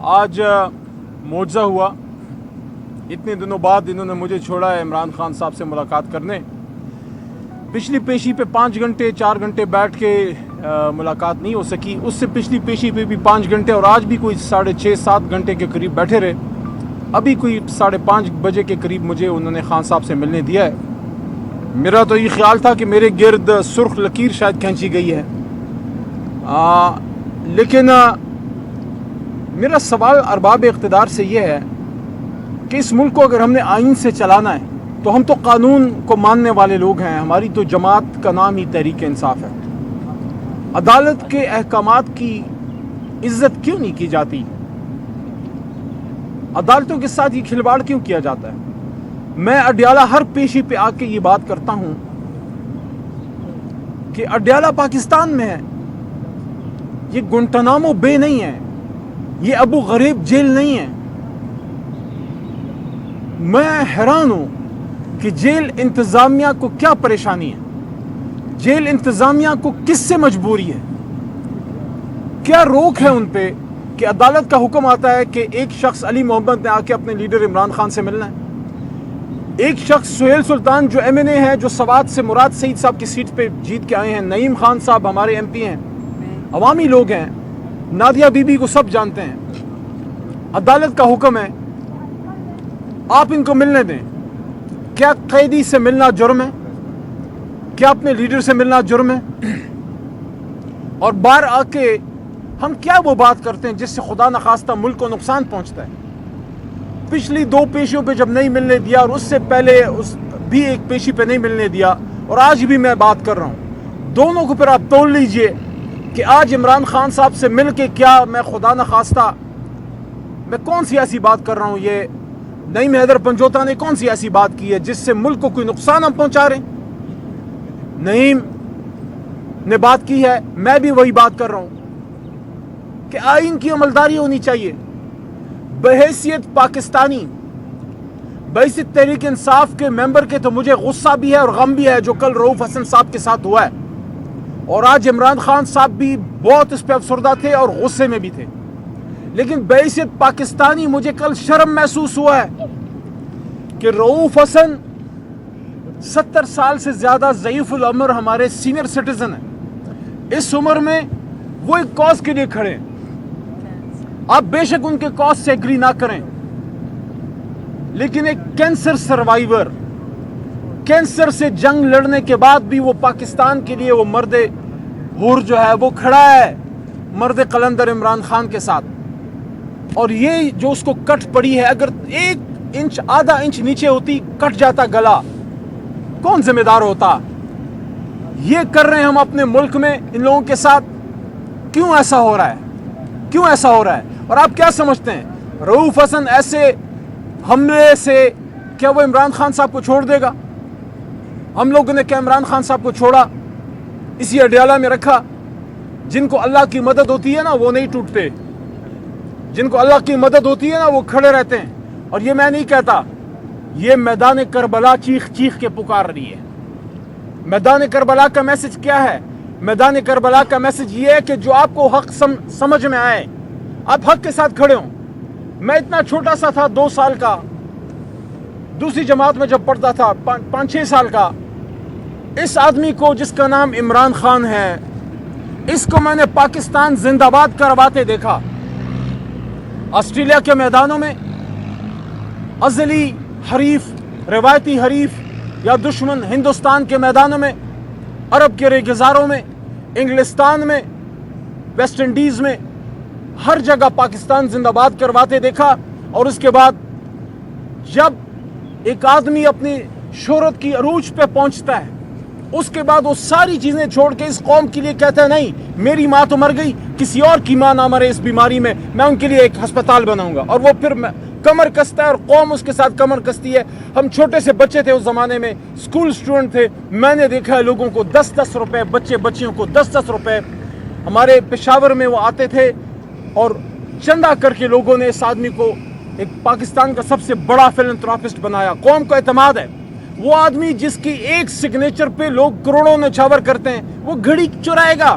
آج معجزہ ہوا، اتنے دنوں بعد انہوں نے مجھے چھوڑا ہے عمران خان صاحب سے ملاقات کرنے۔ پچھلی پیشی پہ 5 گھنٹے 4 گھنٹے بیٹھ کے ملاقات نہیں ہو سکی، اس سے پچھلی پیشی پہ بھی 5 گھنٹے، اور آج بھی کوئی 6.5-7 گھنٹے کے قریب بیٹھے رہے۔ ابھی کوئی 5:30 بجے کے قریب مجھے انہوں نے خان صاحب سے ملنے دیا ہے۔ میرا تو یہ خیال تھا کہ میرے گرد سرخ لکیر شاید کھینچی گئی ہے، لیکن میرا سوال ارباب اقتدار سے یہ ہے کہ اس ملک کو اگر ہم نے آئین سے چلانا ہے تو ہم تو قانون کو ماننے والے لوگ ہیں، ہماری تو جماعت کا نام ہی تحریک انصاف ہے۔ عدالت کے احکامات کی عزت کیوں نہیں کی جاتی؟ عدالتوں کے ساتھ یہ کھلواڑ کیوں کیا جاتا ہے؟ میں اڈیالہ ہر پیشی پہ آ کے یہ بات کرتا ہوں کہ اڈیالہ پاکستان میں ہے، یہ گنٹنامو بے نہیں ہے، یہ ابو غریب جیل نہیں ہے۔ میں حیران ہوں کہ جیل انتظامیہ کو کیا پریشانی ہے، جیل انتظامیہ کو کس سے مجبوری ہے، کیا روک ہے ان پہ کہ عدالت کا حکم آتا ہے کہ ایک شخص علی محمد نے آ کے اپنے لیڈر عمران خان سے ملنا ہے، ایک شخص سہیل سلطان جو ایم این اے ہے، جو سوات سے مراد سعید صاحب کی سیٹ پہ جیت کے آئے ہیں، نعیم خان صاحب ہمارے ایم پی ہیں، عوامی لوگ ہیں، نادیہ بی بی کو سب جانتے ہیں، عدالت کا حکم ہے آپ ان کو ملنے دیں۔ کیا قیدی سے ملنا جرم ہے؟ کیا اپنے لیڈر سے ملنا جرم ہے؟ اور باہر آ کے ہم کیا وہ بات کرتے ہیں جس سے خدا نخواستہ ملک کو نقصان پہنچتا ہے؟ پچھلی 2 پیشیوں پہ جب نہیں ملنے دیا، اور اس سے پہلے بھی ایک پیشی پہ نہیں ملنے دیا، اور آج بھی میں بات کر رہا ہوں، دونوں کو پھر آپ تول لیجئے کہ آج عمران خان صاحب سے مل کے کیا میں خدا نخواستہ میں کون سی ایسی بات کر رہا ہوں؟ یہ نعیم حیدر پنجوتا نے کون سی ایسی بات کی ہے جس سے ملک کو کوئی نقصان ہم پہنچا رہے ہیں؟ نعیم نے بات کی ہے، میں بھی وہی بات کر رہا ہوں کہ آئین کی عملداری ہونی چاہیے۔ بحیثیت پاکستانی، بحیثیت تحریک انصاف کے ممبر کے تو مجھے غصہ بھی ہے اور غم بھی ہے جو کل رؤوف حسن صاحب کے ساتھ ہوا ہے، اور آج عمران خان صاحب بھی بہت اس پہ افسردہ تھے اور غصے میں بھی تھے، لیکن بحیثیت پاکستانی مجھے کل شرم محسوس ہوا ہے کہ رؤوف حسن 70 سال سے زیادہ ضعیف العمر ہمارے سینئر سٹیزن ہیں، اس عمر میں وہ ایک کاز کے لیے کھڑے ہیں۔ آپ بے شک ان کے کاز سے ایگری نہ کریں، لیکن ایک کینسر سروائیور، کینسر سے جنگ لڑنے کے بعد بھی وہ پاکستان کے لیے وہ مرد حر جو ہے وہ کھڑا ہے مرد قلندر عمران خان کے ساتھ، اور یہ جو اس کو کٹ پڑی ہے، اگر 1 انچ آدھا انچ نیچے ہوتی کٹ جاتا گلا، کون ذمہ دار ہوتا؟ یہ کر رہے ہیں ہم اپنے ملک میں ان لوگوں کے ساتھ، کیوں ایسا ہو رہا ہے؟ کیوں ایسا ہو رہا ہے؟ اور آپ کیا سمجھتے ہیں رؤوف حسن ایسے حملے سے کیا وہ عمران خان صاحب کو چھوڑ دے گا؟ ہم لوگوں نے کیا عمران خان صاحب کو چھوڑا؟ اسی اڈیالہ میں رکھا؟ جن کو اللہ کی مدد ہوتی ہے نا وہ نہیں ٹوٹتے، جن کو اللہ کی مدد ہوتی ہے نا وہ کھڑے رہتے ہیں۔ اور یہ میں نہیں کہتا، یہ میدان کربلا چیخ چیخ کے پکار رہی ہے۔ میدان کربلا کا میسج کیا ہے؟ میدان کربلا کا میسج یہ ہے کہ جو آپ کو حق سمجھ میں آئے، آپ حق کے ساتھ کھڑے ہوں۔ میں اتنا چھوٹا سا تھا، 2 سال کا، دوسری جماعت میں جب پڑھتا تھا، 5-6 سال کا، اس آدمی کو جس کا نام عمران خان ہے، اس کو میں نے پاکستان زندہ باد کرواتے دیکھا۔ آسٹریلیا کے میدانوں میں ازلی حریف، روایتی حریف یا دشمن ہندوستان کے میدانوں میں، عرب کے ریگزاروں میں، انگلستان میں، ویسٹ انڈیز میں، ہر جگہ پاکستان زندہ باد کرواتے دیکھا۔ اور اس کے بعد جب ایک آدمی اپنی شہرت کی عروج پہ پہنچتا ہے، اس کے بعد وہ ساری چیزیں چھوڑ کے اس قوم کے لیے کہتا ہے نہیں میری ماں تو مر گئی، کسی اور کی ماں نہ مرے اس بیماری میں ان کے لیے ایک ہسپتال بناؤں گا، اور وہ پھر کمر کستا ہے اور قوم اس کے ساتھ کمر کستی ہے۔ ہم چھوٹے سے بچے تھے اس زمانے میں، اسکول سٹوڈنٹ تھے، میں نے دیکھا ہے لوگوں کو 10-10 روپے، بچیوں کو 10-10 روپے، ہمارے پشاور میں وہ آتے تھے اور چندہ کر کے لوگوں نے اس آدمی کو ایک پاکستان کا سب سے بڑا فلنتھراپسٹ بنایا۔ قوم کو اعتماد ہے، وہ آدمی جس کی ایک سگنیچر پہ لوگ کروڑوں نچھاور کرتے ہیں، وہ گھڑی چرائے گا،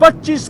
25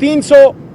300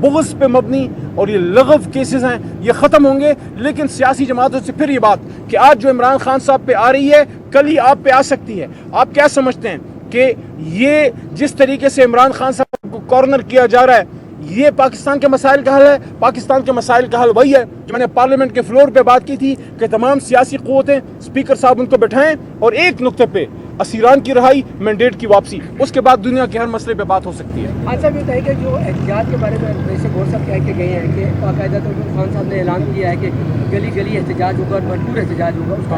بغض پہ مبنی اور یہ لغو کیسز ہیں یہ ختم ہوں گے. لیکن سیاسی جماعتوں سے پھر یہ بات کہ آج جو عمران خان صاحب پہ آ رہی ہے کل ہی آپ پہ آ سکتی ہے. آپ کیا سمجھتے ہیں کہ یہ جس طریقے سے عمران خان صاحب کو کارنر کیا جا رہا ہے یہ پاکستان کے مسائل کا حل ہے؟ پاکستان کے مسائل کا حل وہی ہے جو میں نے پارلیمنٹ کے فلور پہ بات کی تھی کہ تمام سیاسی قوتیں اسپیکر صاحب ان کو بٹھائیں اور ایک نقطے پہ اسیران کی رہائی مینڈیٹ کی واپسی, اس کے بعد دنیا کے ہر مسئلے پہ بات ہو سکتی ہے. خان صاحب یہ بتائیے کہ جو احتجاج کے بارے میں ویسے غور صاحب کہہ کے گئے ہیں کہ باقاعدہ طور پر خان صاحب نے اعلان کیا ہے کہ گلی گلی احتجاج ہوگا اور بھرپور احتجاج ہوگا. اس کا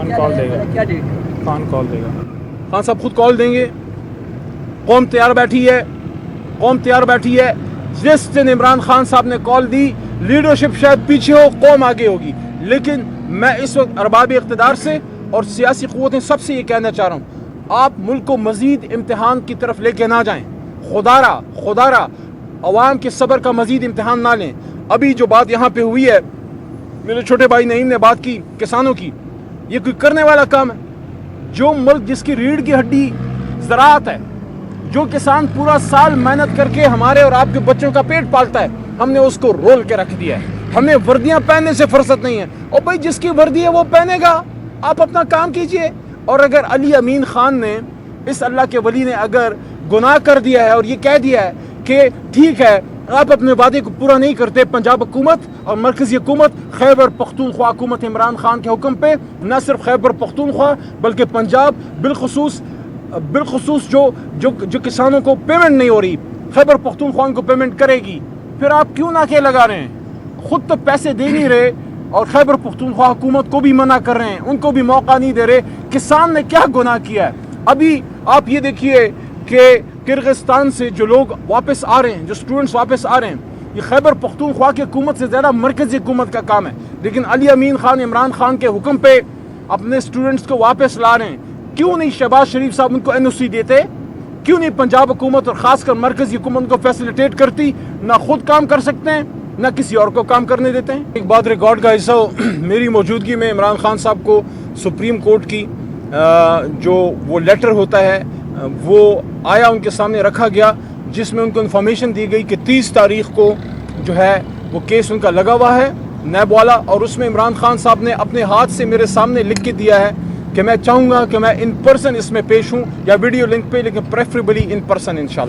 کیا ڈیٹ ہے؟ خان کال دے گا. خان صاحب خود کال دیں گے. قوم تیار بیٹھی ہے, قوم تیار بیٹھی ہے. جس دن عمران خان صاحب نے کال دی لیڈرشپ شاید پیچھے ہو قوم آگے ہوگی, لیکن میں اس وقت ارباب اقتدار سے اور سیاسی قوتیں سب سے یہ کہنا چاہ رہا ہوں آپ ملک کو مزید امتحان کی طرف لے کے نہ جائیں. خدا را عوام کے صبر کا مزید امتحان نہ لیں. ابھی جو بات یہاں پہ ہوئی ہے میرے چھوٹے بھائی نعیم نے بات کی کسانوں کی, یہ کوئی کرنے والا کام ہے؟ جو ملک جس کی ریڑھ کی ہڈی زراعت ہے, جو کسان پورا سال محنت کر کے ہمارے اور آپ کے بچوں کا پیٹ پالتا ہے, ہم نے اس کو رول کے رکھ دیا ہے. ہمیں وردیاں پہننے سے فرصت نہیں ہے. اور بھائی جس کی وردی ہے وہ پہنے گا, آپ اپنا کام کیجئے. اور اگر علی امین خان نے, اس اللہ کے ولی نے اگر گناہ کر دیا ہے اور یہ کہہ دیا ہے کہ ٹھیک ہے آپ اپنے وعدے کو پورا نہیں کرتے, پنجاب حکومت اور مرکزی حکومت خیبر پختونخوا حکومت عمران خان کے حکم پہ نہ صرف خیبر پختونخوا بلکہ پنجاب بالخصوص جو کسانوں کو پیمنٹ نہیں ہو رہی خیبر پختونخوا کو پیمنٹ کرے گی. پھر آپ کیوں ناکے لگا رہے ہیں؟ خود تو پیسے دے نہیں رہے اور خیبر پختونخوا حکومت کو بھی منع کر رہے ہیں, ان کو بھی موقع نہیں دے رہے. کسان نے کیا گناہ کیا ہے؟ ابھی آپ یہ دیکھیے کہ کرغستان سے جو لوگ واپس آ رہے ہیں, جو سٹوڈنٹس واپس آ رہے ہیں, یہ خیبر پختونخوا کی حکومت سے زیادہ مرکزی حکومت کا کام ہے. لیکن علی امین خان عمران خان کے حکم پہ اپنے سٹوڈنٹس کو واپس لا رہے ہیں. کیوں نہیں شہباز شریف صاحب ان کو این او سی دیتے؟ کیوں نہیں پنجاب حکومت اور خاص کر مرکزی حکومت کو فیسیلیٹیٹ کرتی؟ نہ خود کام کر سکتے ہیں نہ کسی اور کو کام کرنے دیتے ہیں. ایک بات ریکارڈ کا حصہ ہو, میری موجودگی میں عمران خان صاحب کو سپریم کورٹ کی جو وہ لیٹر ہوتا ہے وہ آیا, ان کے سامنے رکھا گیا, جس میں ان کو انفارمیشن دی گئی کہ 30 تاریخ کو جو ہے وہ کیس ان کا لگا ہوا ہے نیب والا, اور اس میں عمران خان صاحب نے اپنے ہاتھ سے میرے سامنے لکھ کے دیا ہے کہ میں چاہوں گا کہ میں ان پرسن اس میں پیش ہوں یا ویڈیو لنک پہ, لیکن پریفریبلی ان پرسن انشاءاللہ.